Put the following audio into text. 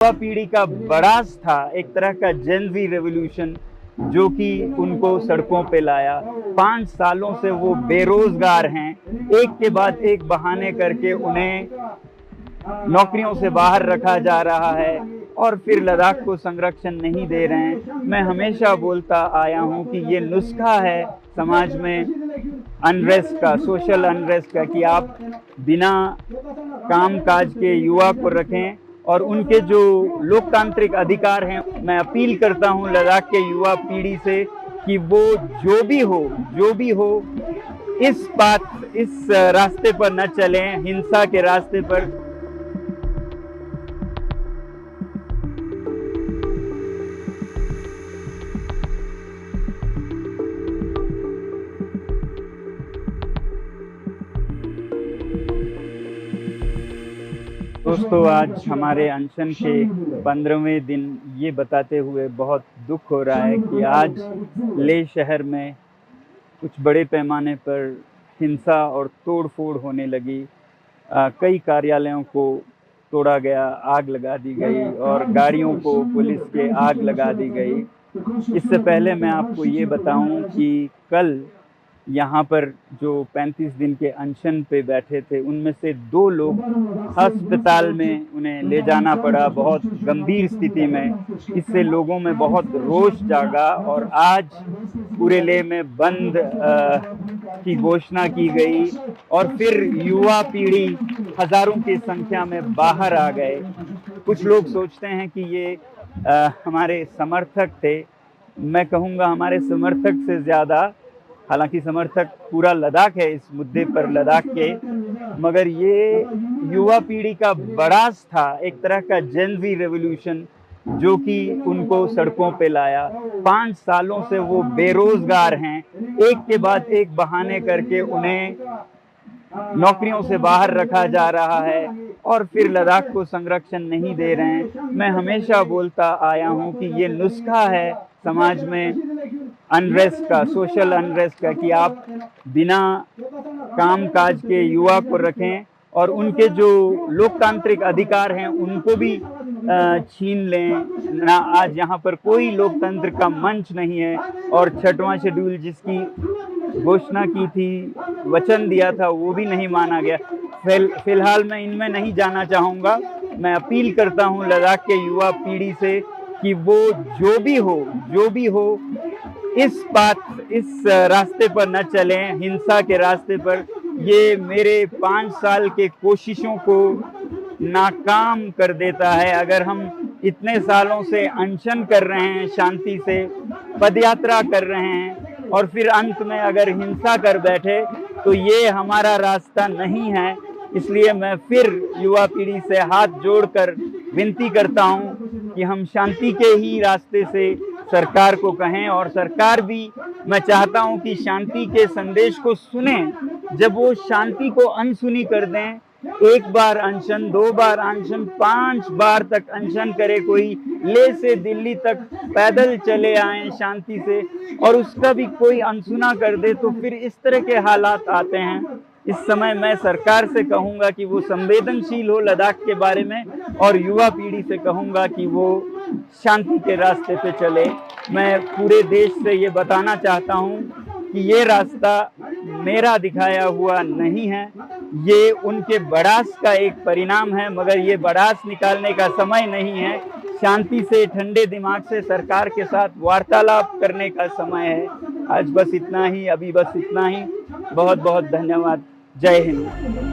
युवा पीढ़ी का बड़ास था, एक तरह का जेन ज़ी रेवोल्यूशन जो कि उनको सड़कों पे लाया। 5 सालों से वो बेरोजगार हैं, एक के बाद एक बहाने करके उन्हें नौकरियों से बाहर रखा जा रहा है और फिर लद्दाख को संरक्षण नहीं दे रहे हैं। मैं हमेशा बोलता आया हूँ कि ये नुस्खा है समाज में अनरेस्ट का, सोशल अनरेस्ट का, कि आप बिना काम-काज के युवा को रखें और उनके जो लोकतांत्रिक अधिकार हैं, मैं अपील करता हूं लद्दाख के युवा पीढ़ी से कि वो जो भी हो, इस रास्ते पर न चलें, हिंसा के रास्ते पर। दोस्तों, आज हमारे अनशन के 15वें दिन ये बताते हुए बहुत दुख हो रहा है कि आज लेह शहर में कुछ बड़े पैमाने पर हिंसा और तोड़-फोड़ होने लगी। कई कार्यालयों को तोड़ा गया, आग लगा दी गई और गाड़ियों को पुलिस के आग लगा दी गई। इससे पहले मैं आपको ये बताऊं कि कल यहाँ पर जो 35 दिन के अनशन पे बैठे थे, उनमें से 2 लोग अस्पताल में उन्हें ले जाना पड़ा बहुत गंभीर स्थिति में। इससे लोगों में बहुत रोष जागा और आज पूरे लेह में बंद की घोषणा की गई और फिर युवा पीढ़ी हजारों की संख्या में बाहर आ गए। कुछ लोग सोचते हैं कि ये हमारे समर्थक थे। मैं कहूँगा हमारे समर्थक से ज़्यादा, हालांकि समर्थक पूरा लद्दाख है इस मुद्दे पर, लद्दाख के, मगर ये युवा पीढ़ी का बड़ास था, एक तरह का जेन ज़ी रेवोल्यूशन जो कि उनको सड़कों पे लाया। 5 सालों से वो बेरोजगार हैं, एक के बाद एक बहाने करके उन्हें नौकरियों से बाहर रखा जा रहा है और फिर लद्दाख को संरक्षण नहीं दे रहे हैं। मैं हमेशा बोलता आया हूँ कि ये नुस्खा है समाज में अनरेस्ट का, सोशल अनरेस्ट का, कि आप बिना काम-काज के युवा को रखें और उनके जो लोकतांत्रिक अधिकार हैं उनको भी छीन लें ना। आज यहाँ पर कोई लोकतंत्र का मंच नहीं है और 6वां शेड्यूल जिसकी घोषणा की थी, वचन दिया था, वो भी नहीं माना गया। फिलहाल मैं इनमें नहीं जाना चाहूँगा। मैं अपील करता हूँ लद्दाख के युवा पीढ़ी से कि वो जो भी हो, इस रास्ते पर न चलें, हिंसा के रास्ते पर। ये मेरे 5 साल के कोशिशों को नाकाम कर देता है। अगर हम इतने सालों से अनशन कर रहे हैं, शांति से पदयात्रा कर रहे हैं और फिर अंत में अगर हिंसा कर बैठे, तो ये हमारा रास्ता नहीं है। इसलिए मैं फिर युवा पीढ़ी से हाथ जोड़कर विनती करता हूं कि हम शांति के ही रास्ते से सरकार को कहें और सरकार भी, मैं चाहता हूं कि शांति के संदेश को सुने। जब वो शांति को अनसुनी कर दें, 1 बार अनशन, 2 बार अनशन, 5 बार तक अनशन करे कोई, लेह से दिल्ली तक पैदल चले आए शांति से और उसका भी कोई अनसुना कर दे, तो फिर इस तरह के हालात आते हैं। इस समय मैं सरकार से कहूँगा कि वो संवेदनशील हो लद्दाख के बारे में और युवा पीढ़ी से कहूँगा कि वो शांति के रास्ते पे चले। मैं पूरे देश से ये बताना चाहता हूँ कि ये रास्ता मेरा दिखाया हुआ नहीं है, ये उनके बड़ास का एक परिणाम है, मगर ये बड़ास निकालने का समय नहीं है। शांति से, ठंडे दिमाग से सरकार के साथ वार्तालाप करने का समय है। आज बस इतना ही, अभी बस इतना ही। बहुत बहुत धन्यवाद। जय हिंद।